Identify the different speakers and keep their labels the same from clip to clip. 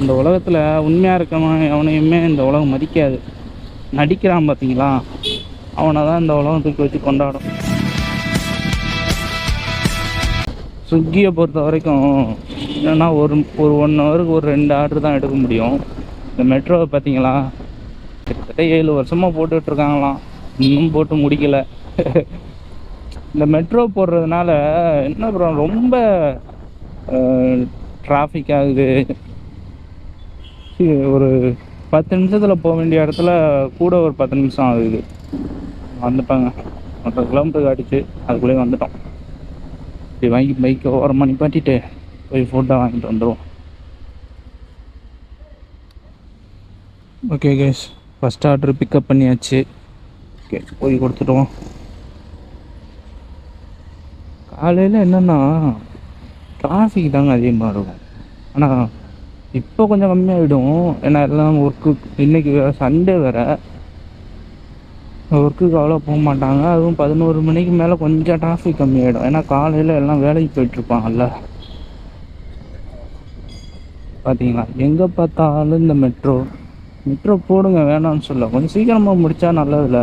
Speaker 1: இந்த உலகத்தில் உண்மையாக இருக்கவன் எவனையுமே இந்த உலகம் மதிக்காது. நடிக்கிறான் பார்த்தீங்களா, அவனை தான் இந்த உலகம் தூக்கி வச்சு கொண்டாடும். ஸ்விக்கியை பொறுத்த வரைக்கும் என்னென்னா ஒரு 1 ஹவருக்கு ஒரு 2 ஆர்டர் தான் எடுக்க முடியும். இந்த மெட்ரோவை பார்த்தீங்களா, கிட்டத்தட்ட 7 வருஷமாக போட்டுட்ருக்காங்களாம், இன்னும் போட்டு முடிக்கலை. இந்த மெட்ரோ போடுறதுனால என்ன பண்ணுறோம், ரொம்ப டிராஃபிக் ஆகுது. ஒரு 10 நிமிஷத்தில் போக வேண்டிய இடத்துல கூட ஒரு 10 நிமிஷம் ஆகுது. வந்துட்டாங்க, 1.5 கிலோமீட்டருக்கு அடிச்சு அதுக்குள்ளேயே வந்துட்டோம். இப்படி வாங்கி பைக்கை ஓரமாக நிப்பாட்டிட்டு போய் ஃபுட்டாக வாங்கிட்டு வந்துடுவோம். Okay guys, first order pick up பண்ணியாச்சு. ஓகே, போய் கொடுத்துட்டோம். காலையில் என்னென்னா டிராஃபிக் தாங்க அதிகமாக இருக்கும். ஆனால் இப்போ கொஞ்சம் கம்மியாகிடும், ஏன்னா எல்லாம் ஒர்க்கு, இன்றைக்கி சண்டே வேறு, ஒர்க்குக்கு அவ்வளோ போக மாட்டாங்க. அதுவும் 11 மணிக்கு மேலே கொஞ்சம் டிராஃபிக் கம்மியாகிடும், ஏன்னா காலையில் எல்லாம் வேலைக்கு போயிட்டுருப்பாங்கல்ல. பார்த்தீங்களா, எங்கே பார்த்தாலும் இந்த மெட்ரோ போடுங்க, வேணாம்னு சொல்ல, கொஞ்சம் சீக்கிரமாக முடித்தா நல்லதில்ல.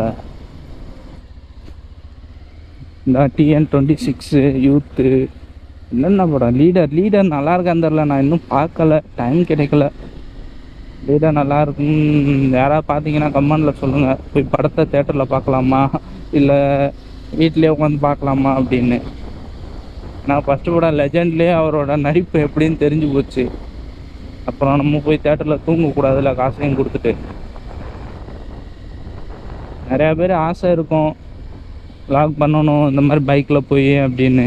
Speaker 1: இந்த TN26 யூத்து என்னென்ன படம், லீடர் நல்லா இருக்கான்னு தெரில, நான் இன்னும் பார்க்கல, டைம் கிடைக்கல. லீடர் நல்லா இருக்கும், யாராவது பார்த்தீங்கன்னா கமெண்டில் சொல்லுங்கள். போய் படத்தை தேட்டரில் பார்க்கலாமா இல்லை வீட்டிலே உட்காந்து பார்க்கலாமா அப்படின்னு. நான் ஃபஸ்ட்டு படம் லெஜெண்ட்லேயே அவரோட நடிப்பு எப்படின்னு தெரிஞ்சு போச்சு. அப்புறம் நம்ம போய் தேட்டரில் தூங்கக்கூடாதுல்ல, காசையும் கொடுத்துட்டு. நிறையா பேர் ஆசை இருக்கும் வ்ளாக் பண்ணணும் இந்த மாதிரி பைக்கில் போய் அப்படின்னு.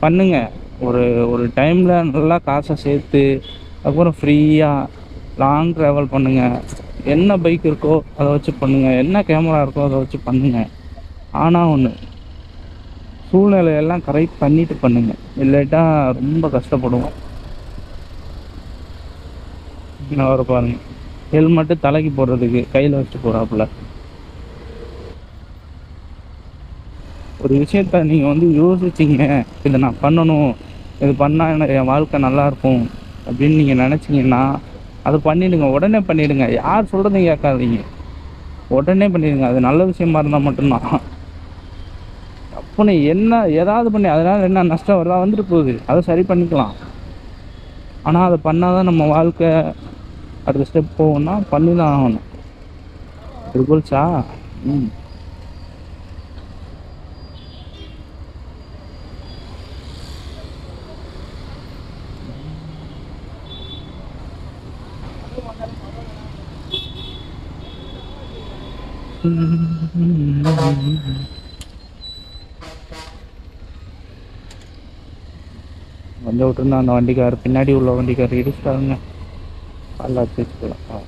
Speaker 1: பண்ணுங்க, ஒரு டைமில் நல்லா காசை சேர்த்து அதுக்கப்புறம் ஃப்ரீயாக லாங் ட்ராவல் பண்ணுங்கள். என்ன பைக் இருக்கோ அதை வச்சு பண்ணுங்கள், என்ன கேமரா இருக்கோ அதை வச்சு பண்ணுங்கள். ஆனால் ஒன்று, சூழ்நிலையெல்லாம் கரெக்ட் பண்ணிவிட்டு பண்ணுங்கள், இல்லாட்டா ரொம்ப கஷ்டப்படுவோம். அவரை பாருங்கள், ஹெல்மெட்டு தலைக்கு போடுறதுக்கு கையில் வச்சுட்டு போகிறாப்புல. ஒரு விஷயத்த நீங்கள் யோசிச்சிங்க, இதை நான் பண்ணணும், இது பண்ணால் என் வாழ்க்கை நல்லாயிருக்கும் அப்படின்னு நீங்கள் நினச்சிங்கன்னா அதை பண்ணிவிடுங்க, உடனே பண்ணிவிடுங்க. யார் சொல்கிறதையும் கேட்காதீங்க, உடனே பண்ணிவிடுங்க. அது நல்ல விஷயமா இருந்தால் மட்டும்தான். அப்போ ஏதாவது பண்ணி அதனால் என்ன நஷ்டம் வருதா, வந்துட்டு போகுது, அதை சரி பண்ணிக்கலாம். ஆனால் அதை பண்ணால் தான் நம்ம வாழ்க்கை அடுத்த ஸ்டெப் போகணும்னா பண்ணி தான் ஆகணும். ட்ரிபிள்ஸா வந்து விட்டுருந்தா அந்த வண்டிக்கார், பின்னாடி உள்ள வண்டிக்கார் இடிச்சிட்டாருங்க. காலில் வச்சு வச்சுக்கலாம்.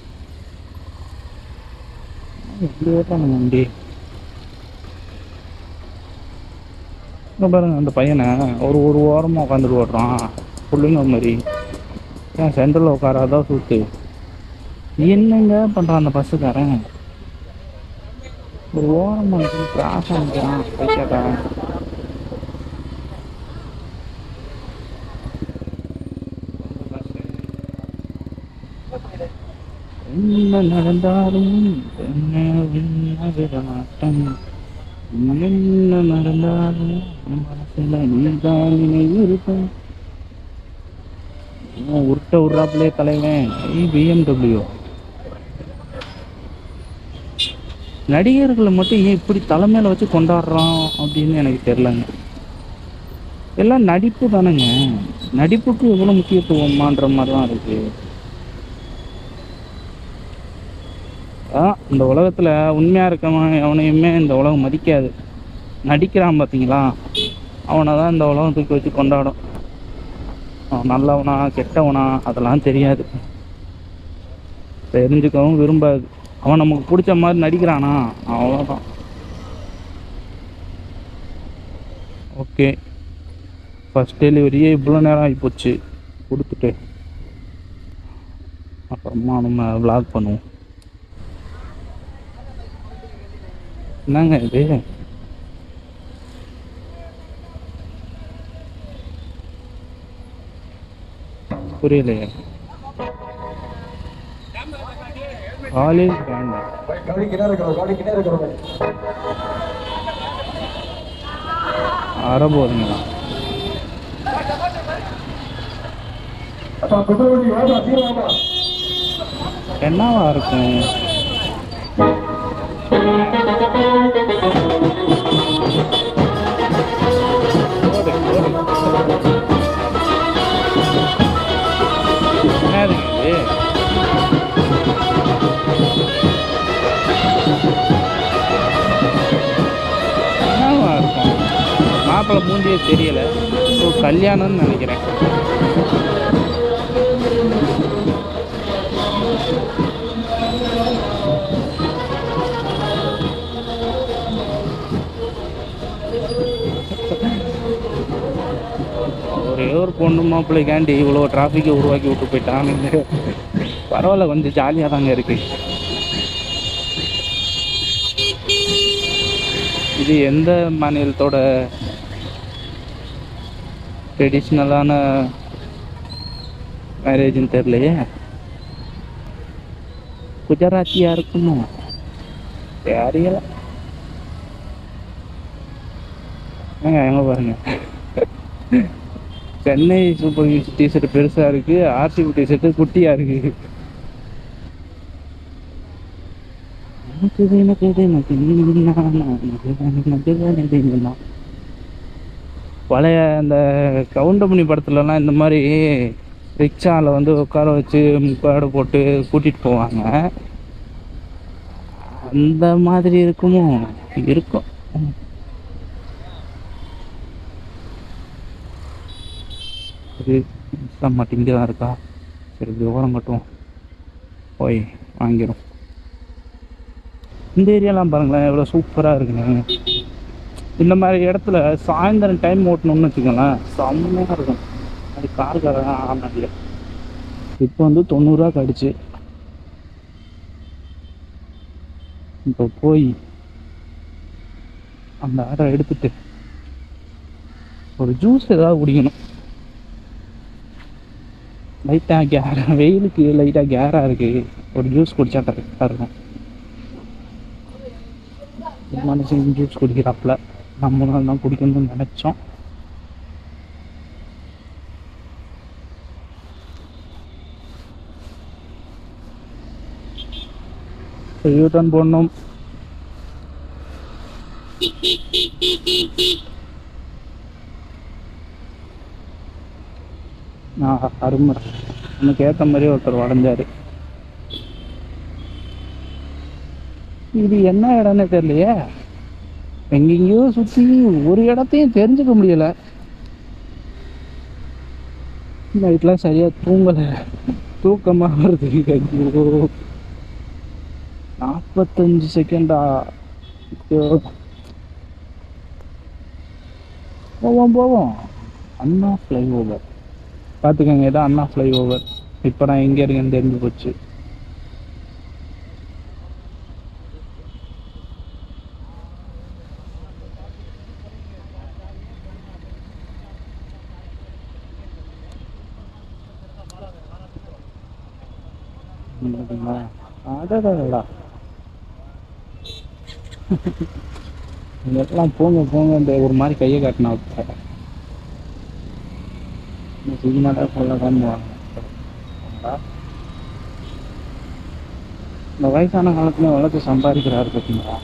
Speaker 1: எப்படியே தான் நம்ம வண்டி பாருங்க. அந்த பையனை ஒரு ஓரமாக உட்காந்துட்டு ஓடுறான், பிள்ளைங்க மாதிரி. ஏன் சென்டரில் உட்காராதான் சூத்து, என்னங்க பண்ணுறான் அந்த பஸ்ஸுக்காரன்? ஒரு ஓரமாக கிராஸ் ஆகிக்கிறான் பைக்காரன். என்ன நடந்தாலும் மாட்டேன், என்ன நடந்தாலும் மனசுல நீதான் இருப்பேன். உருட்ட விட்றாப்புலே தலைவன். BMW நடிகர்களை மட்டும் ஏன் இப்படி தலைமையில வச்சு கொண்டாடுறான் அப்படின்னு எனக்கு தெரிலங்க. எல்லாம் நடிப்பு தானேங்க, நடிப்புக்கு எவ்வளோ முக்கியத்துவமான்ற மாதிரி தான் இருக்கு. இந்த உலகத்தில் உண்மையாக இருக்கவன் எவனையுமே இந்த உலகம் மதிக்காது. நடிக்கிறான் பார்த்தீங்களா, அவனை தான் இந்த உலகம் தூக்கி வச்சு கொண்டாடும். அவன் நல்லவனா கெட்டவனா அதெல்லாம் தெரியாது, தெரிஞ்சுக்கவும் விரும்பாது. அவன் நமக்கு பிடிச்ச மாதிரி நடிக்கிறானா, அவ்வளோதான். ஓகே, ஃபஸ்ட் டெலிவரியே இவ்வளோ நேரம் ஆகிப்போச்சு, கொடுத்துட்டு அப்புறமா நம்ம விளாக் பண்ணுவோம். என்னங்க இது, புரியலையே. காலேஜ் வேண்டா அற போதுங்களா? என்னவா இருக்கும்? என்னவா இருக்கும்? மாப்பிள்ளை மூஞ்சியே தெரியல. கல்யாணம்னு நினைக்கிறேன். ஒரே ஒரு பொண்ணு மாப்பிள்ளைக்காண்டி இவ்வளோ டிராஃபிக்கை உருவாக்கி விட்டு போயிட்டானுங்க. பரவாயில்ல, கொஞ்சம் ஜாலியாக தாங்க இருக்கு. இது எந்த மாநிலத்தோட ட்ரெடிஷ்னலான மேரேஜ்னு தெரியலையே. குஜராத்தியா இருக்குமோ தெரியல. எங்க பாருங்க, சென்னை சூப்பர் கிங்ஸ் டிஷர்ட் பெருசா இருக்கு, ஆர்சிபி டிஷர்ட் குட்டியா இருக்கு. பழைய அந்த கவுண்டமணி படத்துலலாம் இந்த மாதிரி ரிக்ஷாவில் வந்து உட்கார வச்சு முக்காடு போட்டு கூட்டிகிட்டு போவாங்க. அந்த மாதிரி இருக்குமோ? இருக்கும். மாட்டி இங்கே தான் இருக்கா? சரி, இப்படி ஓரம் கட்டுவோம், போய் வாங்கிடும். இந்த ஏரியாலாம் பாருங்களேன் எவ்வளோ சூப்பராக இருக்குங்க. இந்த மாதிரி இடத்துல சாயந்தரம் டைம் ஓட்டணும்னு வச்சுக்கோங்களேன், செம்மையாக இருக்கும். அது காருக்காக ஆமாம். இப்போ வந்து 90 ரூபா கடிச்சு. இப்போ போய் அந்த ஆர்டரை எடுத்துட்டு ஒரு ஜூஸ் ஏதாவது குடிக்கணும். லைட்டாக கேரா, வெயிலுக்கு லைட்டாக கேராக இருக்குது. ஒரு ஜூஸ் குடிச்சா கரெக்டாக இருக்கும். மனுஷன் ஜூஸ் குடிக்கிறாப்புல, நம்மளும் தான் குடிக்கணும்னு நினச்சோம். யூட்டன் போடணும். அருமை. நமக்கு ஏற்ற மாதிரி ஒருத்தர் உடஞ்சாரு. இது என்ன இடம்னு தெரியலையே. எங்கெங்கயோ சுற்றி ஒரு இடத்தையும் தெரிஞ்சுக்க முடியல. நைட்லாம் சரியா தூங்கலை, தூக்கமாக வருது. ஐயோ, 45 செகண்டா? போவோம். அண்ணா ஃப்ளைஓவர் பார்த்துக்கோங்க, இதான் அண்ணா ஃப்ளைஓவர். இப்போ நான் எங்கே இருக்கேன்னு தெரிஞ்சு போச்சு. அடடா, எல்லாம் போங்க இந்த ஒரு மாதிரி கையை காட்டினா சினிமாட்டா சொல்லலாம்னு. இந்த வயசான காலத்துல வளர்த்து சம்பாதிக்கிறாரு பார்த்தீங்களா?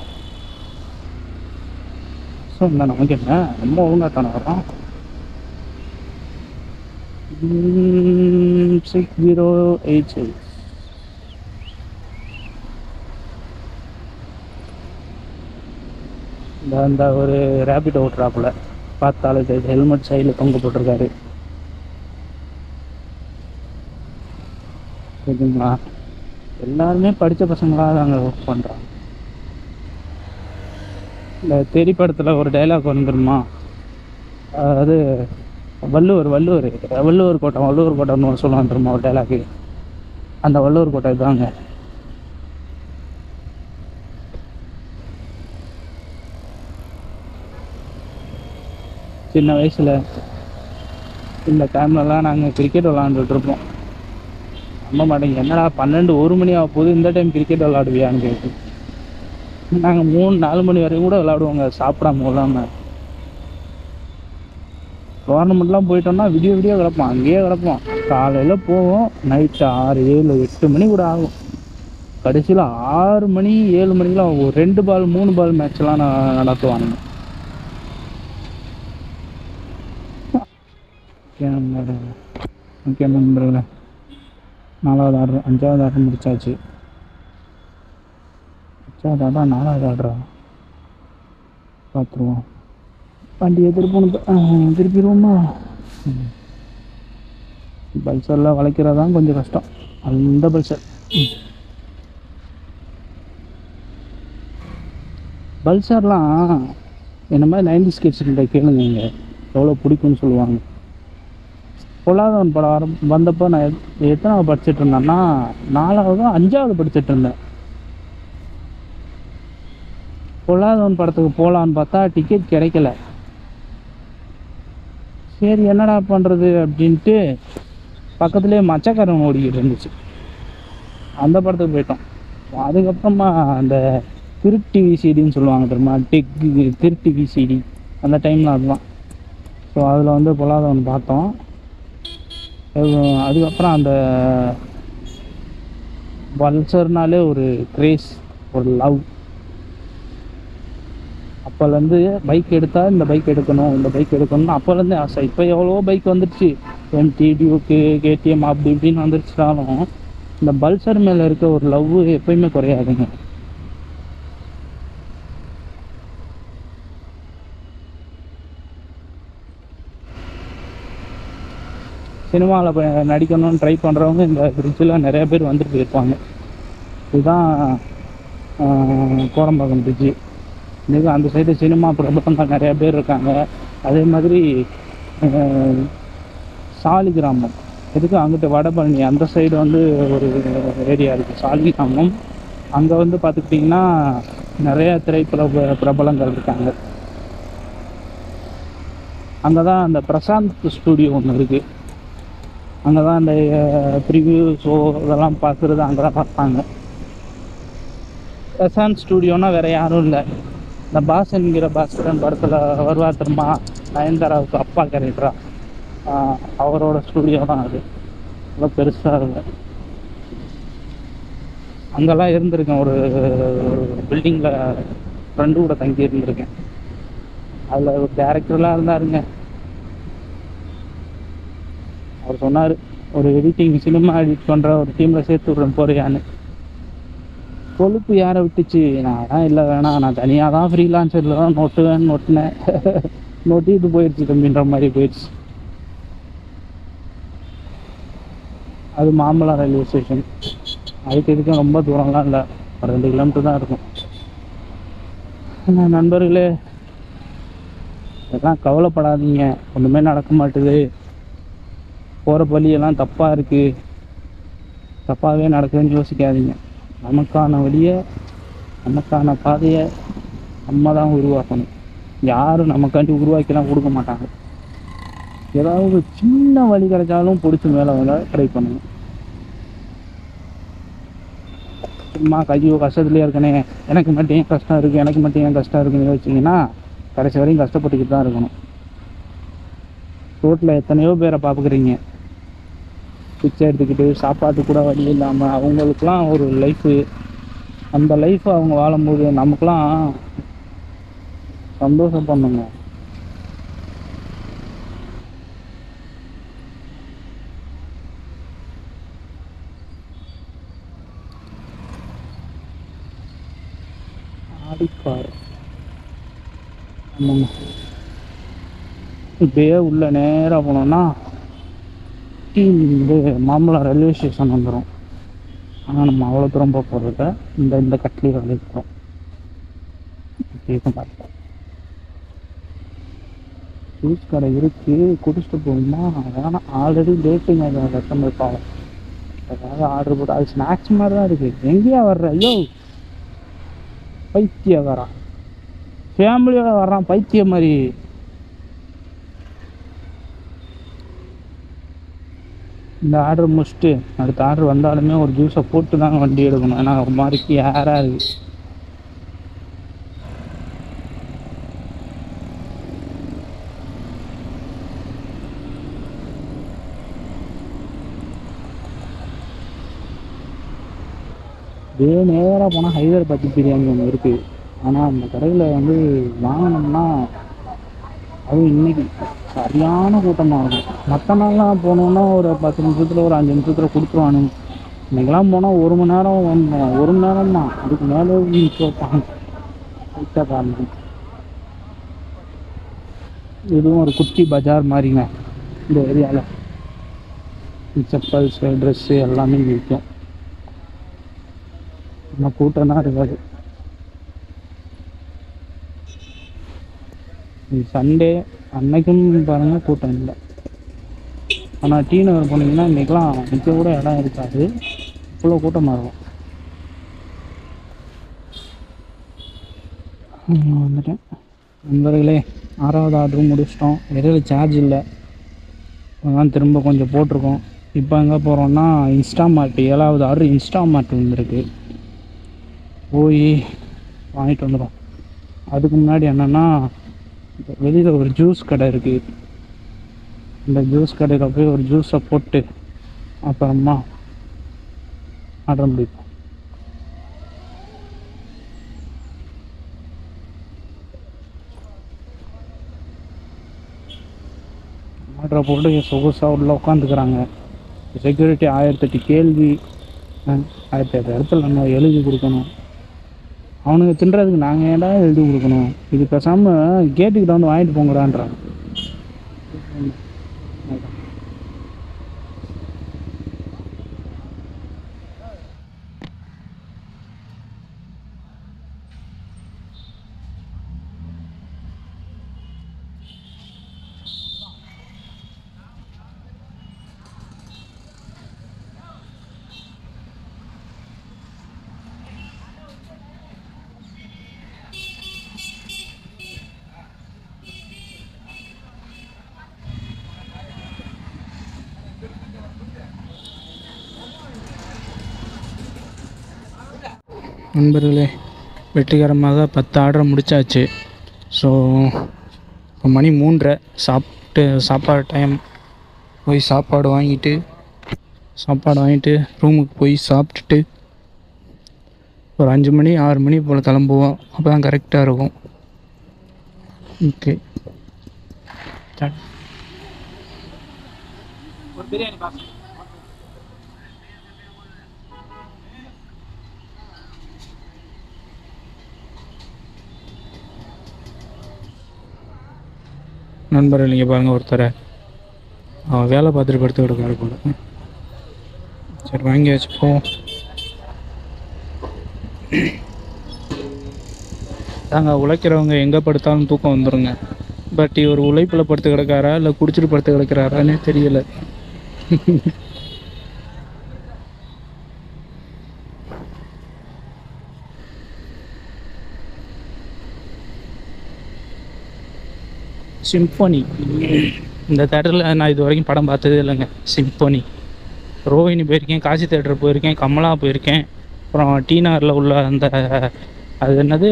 Speaker 1: ஸோ இந்த நமக்கு என்ன ரொம்ப ஒழுங்காத்தானே வரோம். 6086 இந்த ஒரு ரேபிட் ஓட்டுறாப்புல பார்த்தாலே தெரியுது. ஹெல்மெட் சைடில் தொங்க போட்டிருக்காரு. சரிங்களா? எல்லாருமே படித்த பசங்களாக தாங்க ஒர்க் பண்ணுறாங்க. இந்த தெரி படத்தில் ஒரு டைலாக் வந்துருமா, அதாவது வள்ளுவர் கோட்டைன்னு சொல்லுவான் தெரியுமா ஒரு டைலாக்கு. அந்த வள்ளுவர் கோட்டை தாங்க. சின்ன வயசில் இந்த டைம்லலாம் நாங்கள் கிரிக்கெட் விளாண்டுட்ருப்போம். நம்ப மாட்டேங்க, என்னடா 12 1 மணி ஆக போகுது, இந்த டைம் கிரிக்கெட் விளாடுவியான்னு கேட்டு நாங்கள் 3 4 மணி வரைக்கும் கூட விளாடுவோங்க சாப்பிடாம இல்லாமல். டோர்னமெண்ட்லாம் போயிட்டோம்னா விடிய விடிய கிடப்போம், அங்கேயே கிடப்போம். காலையில் போவோம், நைட்டு 6 7 8 மணி கூட ஆகும். கடைசியில் 6 மணி 7 மணிக்கெலாம் ஒரு 2 பால் 3 பால் மேட்ச்லாம் நடத்துவானுங்க. ஓகே நண்பர்களே, 4வது ஆர்டர் 5வது ஆர்டர் முடிச்சாச்சு. 5வது ஆர்டர் 4வது ஆர்டரா பார்த்துருவோம். வண்டியை திருப்பிடுவோமா? பல்சரில் வளைக்கிறது தான் கொஞ்சம் கஷ்டம். அந்த பல்சர் என்ன மாதிரி 90s கிட்ஸ்கிட்ட கேளுங்க, இங்கே எவ்வளோ பிடிக்கும்னு சொல்லுவாங்க. பொல்லாதவன் படம் வந்தப்போ நான் எத்தனாவது படிச்சுட்டு இருந்தேன்னா 4வது 5வது படிச்சுட்டு இருந்தேன். பொல்லாதவன் படத்துக்கு போகலான்னு பார்த்தா டிக்கெட் கிடைக்கல. சரி என்னடா பண்ணுறது அப்படின்ட்டு பக்கத்துலேயே மச்சக்காரன் ஓடிக்கிட்டு இருந்துச்சு, அந்த படத்துக்கு போயிட்டோம். அதுக்கப்புறமா அந்த திருட்டி விசிடின்னு சொல்லுவாங்க தெரியுமா, திருட்டி விசிடி, அந்த டைமில் அதுதான். ஸோ அதில் வந்து பொல்லாதவன் பார்த்தோம். அதுக்கப்புறம் அந்த பல்சர்னாலே ஒரு கிரேஸ், ஒரு லவ். அப்போலேருந்து பைக் எடுத்தால் இந்த பைக் எடுக்கணும், இந்த பைக் எடுக்கணும்னு அப்போலேருந்து ஆசை. இப்போ எவ்வளோ பைக் வந்துடுச்சு, எம்டி, டியூக்கு, கேடிஎம் அப்படி இப்படின்னு வந்துடுச்சாலும் இந்த பல்சர் மேலே இருக்க ஒரு லவ் எப்பயுமே குறையாதுங்க. சினிமாவில் நடிக்கணும்னு ட்ரை பண்ணுறவங்க இந்த பிரிட்ஜில் நிறைய பேர் வந்துட்டு போயிருப்பாங்க. இதுதான் கோரம்பாக்கம் பிரிட்ஜு. இன்றைக்கி அந்த சைடு சினிமா பிரபலங்கள் நிறையா பேர் இருக்காங்க. அதே மாதிரி சாலி கிராமம், எதுக்கு அங்கிட்டு வடபழனி அந்த சைடு வந்து ஒரு ஏரியா இருக்குது சாலி கிராமம். அங்கே வந்து பார்த்துக்கிட்டிங்கன்னா நிறையா பிரபலங்கள் இருக்காங்க. அங்கே தான் அந்த பிரசாந்த் ஸ்டூடியோ ஒன்று இருக்குது. அங்கே தான் அந்த ப்ரிவியூ ஷோ இதெல்லாம் பார்க்குறது அங்கே தான் பார்ப்பாங்க. பிரசாந்த் ஸ்டூடியோனால் வேறு யாரும் இல்லை, இந்த பாஸ் என்கிற பாஸ்கரன் படத்தில் வருவார் தெரியுமா, நயன்தாராவுக்கு அப்பா கேரக்டரா, அவரோட ஸ்டூடியோ தான் அது. நல்லா பெருசாக இல்லை. அங்கெல்லாம் இருந்திருக்கேன், ஒரு பில்டிங்கில் ஃப்ரெண்டு கூட தங்கி இருந்திருக்கேன். அதில் ஒரு டேரக்டர்லாம் இருந்தாருங்க. அவர் சொன்னார், ஒரு எடிட்டிங் சினிமா எடிட் பண்ணுற ஒரு டீமில் சேர்த்து விட்றேன் போறியான்னு. கொழுப்பு யாரை விட்டுச்சு, நான் இல்லை வேணாம், நான் தனியாக தான் ஃப்ரீலான்சரில் தான் நோட்டினேன் நோட்டிட்டு போயிடுச்சு தம்பின்ற மாதிரி போயிடுச்சு. அது மாமல்லா ரயில்வே ஸ்டேஷன். அதுக்கு இதுக்கும் ரொம்ப தூரம்லாம் இல்லை, ஒரு 2 கிலோமீட்டர் தான் இருக்கும். நண்பர்களே, இதெல்லாம் கவலைப்படாதீங்க, ஒன்றுமே நடக்க மாட்டுது. போகிற வழியெல்லாம் தப்பாக இருக்குது, தப்பாகவே நடக்குதுன்னு யோசிக்காதீங்க. நமக்கான வழியை, நமக்கான பாதையை நம்ம தான் உருவாக்கணும். யாரும் நமக்காண்டி உருவாக்கிலாம் கொடுக்க மாட்டாங்க. ஏதாவது சின்ன வழி கிடைச்சாலும் பிடிச்சி மேலே வந்து ட்ரை பண்ணுங்க. சும்மா கையோ கஷ்டத்துலேயே இருக்கனே, எனக்கு மட்டும் ஏன் கஷ்டம் இருக்குது, எனக்கு மட்டும் ஏன் கஷ்டம் இருக்குன்னு யோசிச்சிங்கன்னா கடைசி வரையும் கஷ்டப்பட்டுக்கிட்டு தான் இருக்கணும். ரோட்டில் எத்தனையோ பேரை பார்க்குறீங்க, பிச்சை எடுத்துக்கிட்டு சாப்பாட்டு கூட வழி இல்லாமல், அவங்களுக்குலாம் ஒரு லைஃபு, அந்த லைஃப்பை அவங்க வாழும்போது நமக்குலாம் சந்தோஷம் பண்ணுங்க. ஆடிக்கார் ஆமாங்க. இப்படியே உள்ள நேராக போனோம்னா இந்த மாமல்லா ரயில்வே ஸ்டேஷன் வந்துடும். ஆனால் நம்ம அவ்வளோ தூரம் போக போகிறத இந்த கட்லி இருக்கிறோம். பார்த்தோம் ஜூஸ் கடை இருக்குது, குடிச்சிட்டு போகுமா வேணாம், ஆல்ரெடி டேட்டுங்க கஸ்டமர் பாவம். ஏதாவது ஆர்டர் போட்டு அது ஸ்நாக்ஸ் மாதிரி தான் இருக்குது. எங்கேயா வர்ற, ஐயோ பைத்தியக்காரன், ஃபேமிலியோட வர்றான் பைத்தியம் மாதிரி. இந்த ஆர்டர் முடிச்சுட்டு அடுத்த ஆர்டர் வந்தாலுமே ஒரு ஜூஸை போட்டு தாங்க வண்டி எடுக்கணும். ஏன்னா ஒரு மாதிரிக்கு ஏராக இருக்குது. இதே நேராக போனால் ஹைதராபாத் பிரியாணி ஒன்று இருக்குது. ஆனால் அந்த கடையில் வந்து வாங்கினோம்னா அதுவும் இன்றைக்கி சரியான கூட்டமாக இருக்கும். மற்ற நாள்லாம் போனோன்னா ஒரு 10 நிமிஷத்தில் ஒரு 5 நிமிஷத்தில் கொடுத்துருவானுங்க. இன்றைக்கெல்லாம் போனால் 1 மணி நேரம் 1 மணி நேரம் தான், அதுக்கு மேலே நிற்க வைப்பாங்க. காரணம் இதுவும் ஒரு குட்டி பஜார் மாதிரிங்க இந்த ஏரியாவில். செப்பல்ஸ், ட்ரெஸ்ஸு எல்லாமே விற்கும். ஆனால் கூட்டம் தான் இருக்காது. சண்டே அன்னைக்கும் பாருங்கள் கூட்டம் இல்லை. ஆனால் டி நகர் போனீங்கன்னா இன்றைக்கெலாம் நிற்க கூட இடம் இருக்காது, இவ்வளோ கூட்டமாக இருக்கும். வந்துட்டேன் நண்பர்களே. 6வது ஆர்டரும் முடிச்சிட்டோம். இடையில சார்ஜ் இல்லை, அதான் திரும்ப கொஞ்சம் போட்டிருக்கோம். இப்போ எங்கே போகிறோன்னா இன்ஸ்டாமார்ட். 7வது ஆர்டர் இன்ஸ்டாமார்ட் வந்துருக்கு, போய் வாங்கிட்டு வந்துடும். அதுக்கு முன்னாடி என்னென்னா வெளியில் ஒரு ஜூஸ் கடை இருக்குது. இந்த ஜூஸ் கடையில் போய் ஒரு ஜூஸை போட்டு அப்புறமா ஆர்டர் முடிப்போம். ஆர்டரை போட்டு சொகுசாக உள்ளே உட்காந்துக்கிறாங்க. செக்யூரிட்டி 1008 கேள்வி, 1008 இடத்துல நம்ம எழுதி கொடுக்கணும். அவனுங்க தின்றதுக்கு நாங்கள் ஏன்டா எழுதி கொடுக்கணும்? இது பேசாமல் கேட்டுக்கிட்ட வந்து வாங்கிட்டு போங்கடான்றான். நண்பர்களே, வெற்றிகரமாக 10 ஆர்டர் முடித்தாச்சு. ஸோ இப்போ மணி 3:30. சாப்பாடு டைம். போய் சாப்பாடு வாங்கிட்டு ரூமுக்கு போய் சாப்பிட்டுட்டு ஒரு 5 மணி 6 மணி போல் கிளம்புவோம். அப்போ தான் கரெக்டாக இருக்கும். ஓகே, ஒரு பிரியாணி பாக்ஸ். நண்பர்கள் நீங்கள் பாருங்கள், ஒருத்தரை அவன் வேலை பார்த்துட்டு படுத்து கிடக்காரு போல. சரி வாங்கி வச்சுப்போம். தாங்க உழைக்கிறவங்க எங்கே படுத்தாலும் தூக்கம் வந்துடுங்க. பட் இவர் உழைப்பில் படுத்து கிடக்காரா இல்லை குடிச்சிட்டு படுத்து கிடக்கிறாரானே தெரியலை. சிம்பொனி, இந்த தேட்டரில் நான் இது வரைக்கும் படம் பார்த்ததே இல்லைங்க. சிம்பொனி. ரோஹிணி போயிருக்கேன், காசி தேட்டர் போயிருக்கேன், கமலா போயிருக்கேன், அப்புறம் டி நகரில் உள்ள அந்த அது என்னது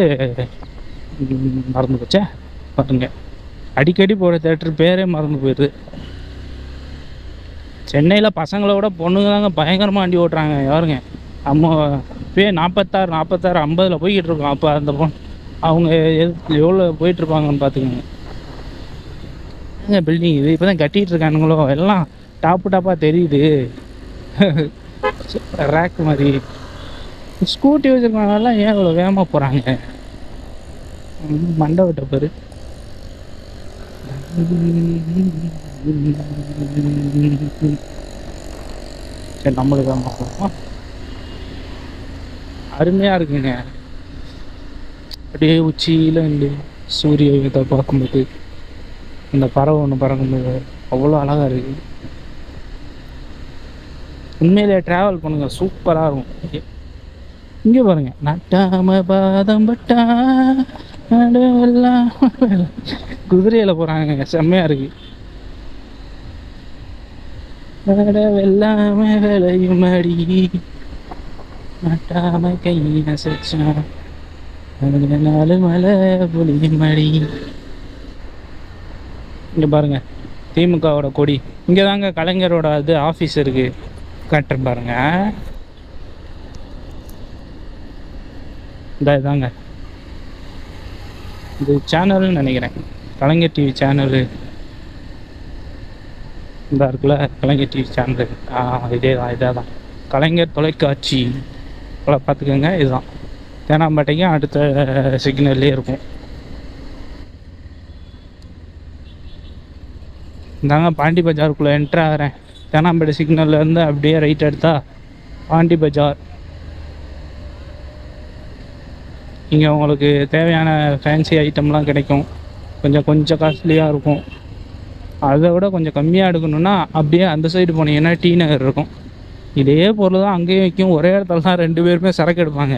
Speaker 1: மறந்து போச்சே பாருங்க. அடிக்கடி போகிற தேட்டர் பேரே மறந்து போயிடுது. சென்னையில் பசங்களோட பொண்ணுங்க தாங்க பயங்கரமாக வண்டி ஓட்டுறாங்க. யாருங்க நம்ம இப்போயே 46, 50 போய்கிட்டு இருக்கோம். அப்போ அந்த பொண்ணு அவங்க எவ்வளோ போயிட்டுருப்பாங்கன்னு பார்த்துக்கோங்க. பில்டிங் இது இப்போ தான் கட்டிகிட்டு இருக்கானுங்களோ, எல்லாம் டாப்பாக தெரியுது. ரேக் மாதிரி. ஸ்கூட்டி வச்சுருக்கவங்கலாம் ஏன் இவ்வளோ வேகமாக போகிறாங்க? மண்டை விட்ட பேர். சரி நம்மளுக்கு தான் பார்ப்போம். அருமையாக இருக்குங்க. அப்படியே உச்சியில் இந்த சூரிய இதை பார்க்கும்போது இந்த பறவை ஒன்று பறக்கும்போது அவ்வளோ அழகாக இருக்குது. உண்மையிலே ட்ராவல் பண்ணுங்க, சூப்பராக இருக்கும். இங்கே பாருங்க, நட்டாம பாதம் பட்டா குதிரையில் போகிறாங்க, செம்மையாக இருக்குது. வெள்ளாம விளையும் அடி நட்டாம கையை அசைச்சான் 4 மலை புளியும் அடி. இங்கே பாருங்க திமுகவோட கொடி. இங்கே தாங்க கலைஞரோட இது ஆஃபீஸ் இருக்கு, காட்டுறேன் பாருங்க. இதாங்க இது சேனல்னு நினைக்கிறேன், கலைஞர் டிவி சேனலு. இந்த இருக்குல்ல கலைஞர் டிவி சேனலு, இதே தான் கலைஞர் தொலைக்காட்சி போல பார்த்துக்கோங்க. இதுதான் தேனாம்பேட்டைக்கு அடுத்த சிக்னல்லே இருக்கும். இந்தாங்க பாண்டி பஜாருக்குள்ளே என்ட்ரு ஆகிறேன். தேனாம்பேட்டை சிக்னல்லேருந்து அப்படியே ரைட் எடுத்தா பாண்டி பஜார். இங்கே உங்களுக்கு தேவையான ஃபேன்சி ஐட்டம்லாம் கிடைக்கும். கொஞ்சம் காஸ்ட்லியாக இருக்கும். அதை விட கொஞ்சம் கம்மியாக எடுக்கணுன்னா அப்படியே அந்த சைடு போனீங்கன்னா டி நகர் இருக்கும். இதே பொருள் தான் அங்கேயும் வைக்கும், ஒரே இடத்துல தான் 2 பேருமே சரக்கு எடுப்பாங்க.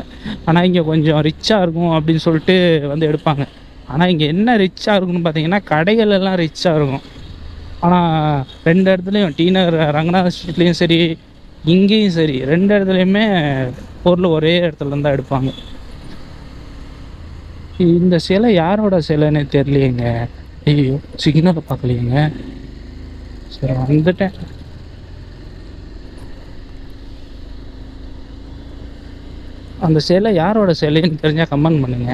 Speaker 1: ஆனால் இங்கே கொஞ்சம் ரிச்சாக இருக்கும் அப்படின்னு சொல்லிட்டு வந்து எடுப்பாங்க. ஆனால் இங்கே என்ன ரிச்சாக இருக்குன்னு பார்த்தீங்கன்னா கடைகள் எல்லாம் ரிச்சாக இருக்கும். ஆனால் 2 இடத்துலையும் டி நகர் ரங்கநாத ஸ்ட்ரீட்லேயும் சரி இங்கேயும் சரி 2 இடத்துலையுமே பொருள் ஒரே இடத்துல தான் எடுப்பாங்க. இந்த சிலை யாரோட சிலைன்னு தெரியலையேங்க. ஐயோ சிக்னலை பார்க்கலையேங்க. சரி வந்துட்டேன். அந்த சிலை யாரோட சிலைன்னு தெரிஞ்சால் கமெண்ட் பண்ணுங்க.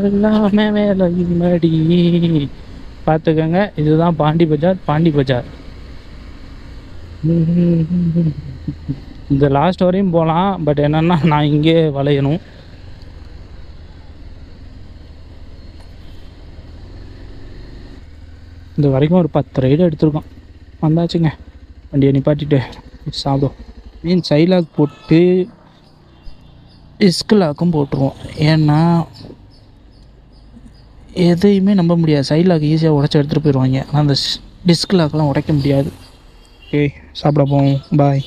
Speaker 1: எல்லாமே வேலை மடி பார்த்துக்கோங்க. இதுதான் பாண்டி பஜார். இந்த லாஸ்ட் வரையும் போகலாம், பட் என்னென்னா நான் இங்கே வளையணும். இந்த வரைக்கும் ஒரு 10 ரைடு எடுத்துருக்கோம். வந்தாச்சுங்க, வண்டியை நிப்பாட்டிட்டு சாப்பிடும். மீன் சைலாக் போட்டு டிஸ்க் லாக்கும் போட்டுருவோம். ஏன்னா எதையுமே நம்ப முடியாது, சைலாக் ஈஸியாக உடச்சி எடுத்துகிட்டு போயிடுவாங்க. ஆனால் அந்த டிஸ்க் லாக்கெலாம் உடைக்க முடியாது. ஓகே சாப்பிட போவோம். பாய்.